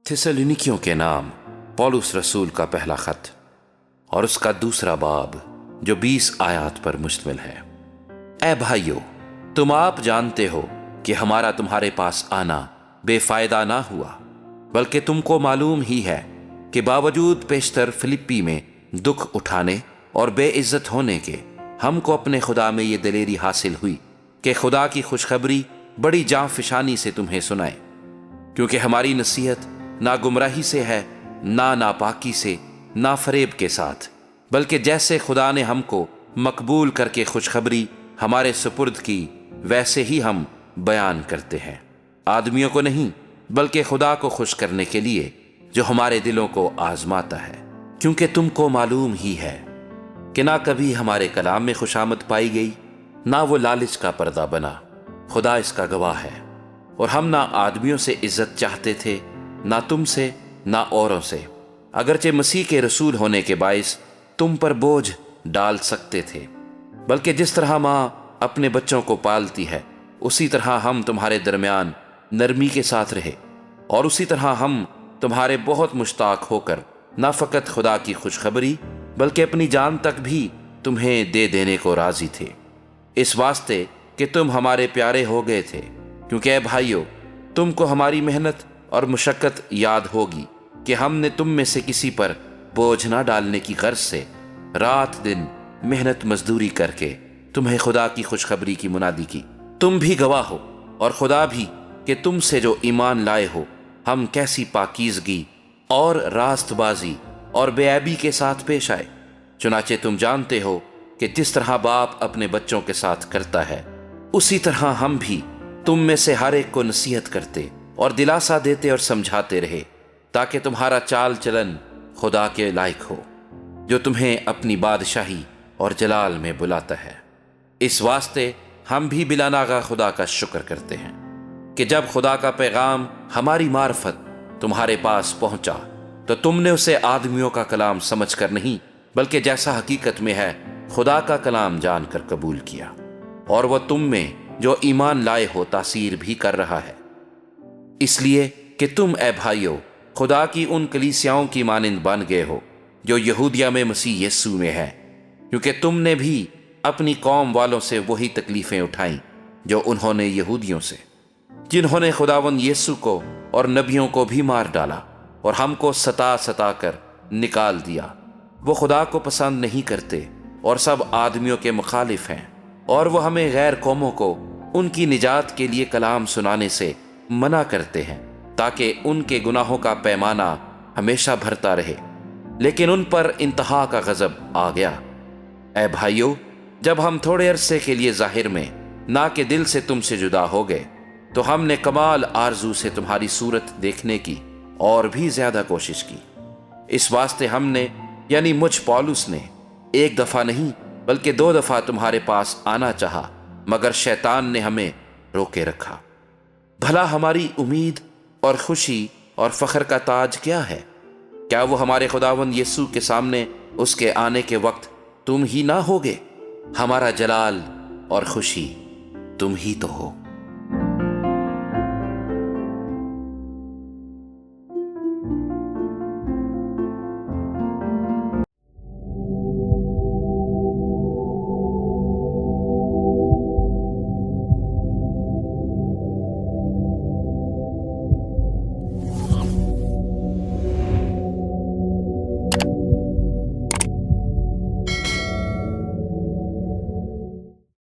थिस्सलुनीकियों के नाम पौलुस रसूल का पहला खत और उसका दूसरा बाब जो 20 आयत पर मुश्तमिल है। ऐ भाइयों, तुम आप जानते हो कि हमारा तुम्हारे पास आना बेफायदा ना हुआ, बल्कि तुमको मालूम ही है कि बावजूद पेशतर फिलिप्पी में दुख उठाने और बेइज्जत होने के हमको अपने खुदा में ये दलेरी हासिल हुई कि खुदा की खुशखबरी बड़ी जाँफिशानी से तुम्हें सुनाए, क्योंकि हमारी नसीहत ना गुमराही से है, ना नापाकी से, ना फरेब के साथ, बल्कि जैसे खुदा ने हमको मकबूल करके खुशखबरी हमारे सुपुर्द की, वैसे ही हम बयान करते हैं, आदमियों को नहीं बल्कि खुदा को खुश करने के लिए जो हमारे दिलों को आजमाता है। क्योंकि तुमको मालूम ही है कि ना कभी हमारे कलाम में खुशामद पाई गई, ना वो लालच का पर्दा बना, खुदा इसका गवाह है। और हम ना आदमियों से इज्जत चाहते थे, ना तुमसे ना औरों से, अगरचे मसीह के रसूल होने के बाइस तुम पर बोझ डाल सकते थे, बल्कि जिस तरह माँ अपने बच्चों को पालती है उसी तरह हम तुम्हारे दरमियान नरमी के साथ रहे, और उसी तरह हम तुम्हारे बहुत मुश्ताक होकर ना फ़कत खुदा की खुशखबरी बल्कि अपनी जान तक भी तुम्हें दे देने को राजी थे, इस वास्ते कि तुम हमारे प्यारे हो गए थे। क्योंकि ऐ भाइयों, तुमको हमारी मेहनत और मुशक्क़त याद होगी कि हमने तुम में से किसी पर बोझ ना डालने की गर्ज से रात दिन मेहनत मजदूरी करके तुम्हें खुदा की खुशखबरी की मुनादी की। तुम भी गवाह हो और खुदा भी कि तुमसे जो ईमान लाए हो हम कैसी पाकीज़गी और रास्तबाजी और बेऐबी के साथ पेश आए। चुनाचे तुम जानते हो कि जिस तरह बाप अपने बच्चों के साथ करता है, उसी तरह हम भी तुम में से हर एक को नसीहत करते और दिलासा देते और समझाते रहे, ताकि तुम्हारा चाल चलन खुदा के लायक हो जो तुम्हें अपनी बादशाही और जलाल में बुलाता है। इस वास्ते हम भी बिलानागा खुदा का शुक्र करते हैं कि जब खुदा का पैगाम हमारी मार्फत तुम्हारे पास पहुंचा तो तुमने उसे आदमियों का कलाम समझकर नहीं बल्कि जैसा हकीकत में है खुदा का कलाम जानकर कबूल किया, और वह तुम में जो ईमान लाए हो तासीर भी कर रहा है। इसलिए कि तुम ऐ भाइयों खुदा की उन कलीसियाओं की मानिंद बन गए हो जो यहूदिया में मसीह यीशु में है, क्योंकि तुमने भी अपनी कौम वालों से वही तकलीफें उठाई जो उन्होंने यहूदियों से, जिन्होंने खुदावंद यीशु को और नबियों को भी मार डाला और हमको सता सता कर निकाल दिया। वो खुदा को पसंद नहीं करते और सब आदमियों के मुखालिफ हैं, और वो हमें गैर कौमों को उनकी निजात के लिए कलाम सुनाने से मना करते हैं, ताकि उनके गुनाहों का पैमाना हमेशा भरता रहे। लेकिन उन पर इंतहा का गजब आ गया। ऐ भाइयों, जब हम थोड़े अरसे के लिए जाहिर में ना कि दिल से तुमसे जुदा हो गए, तो हमने कमाल आरजू से तुम्हारी सूरत देखने की और भी ज्यादा कोशिश की। इस वास्ते हमने यानी मुझ पौलुस ने एक दफा नहीं बल्कि 2 दफा तुम्हारे पास आना चाहा, मगर शैतान ने हमें रोके रखा। भला हमारी उम्मीद और खुशी और फख्र का ताज क्या है? क्या वो हमारे खुदावंद यीशु के सामने उसके आने के वक्त तुम ही ना होगे? हमारा जलाल और खुशी तुम ही तो हो।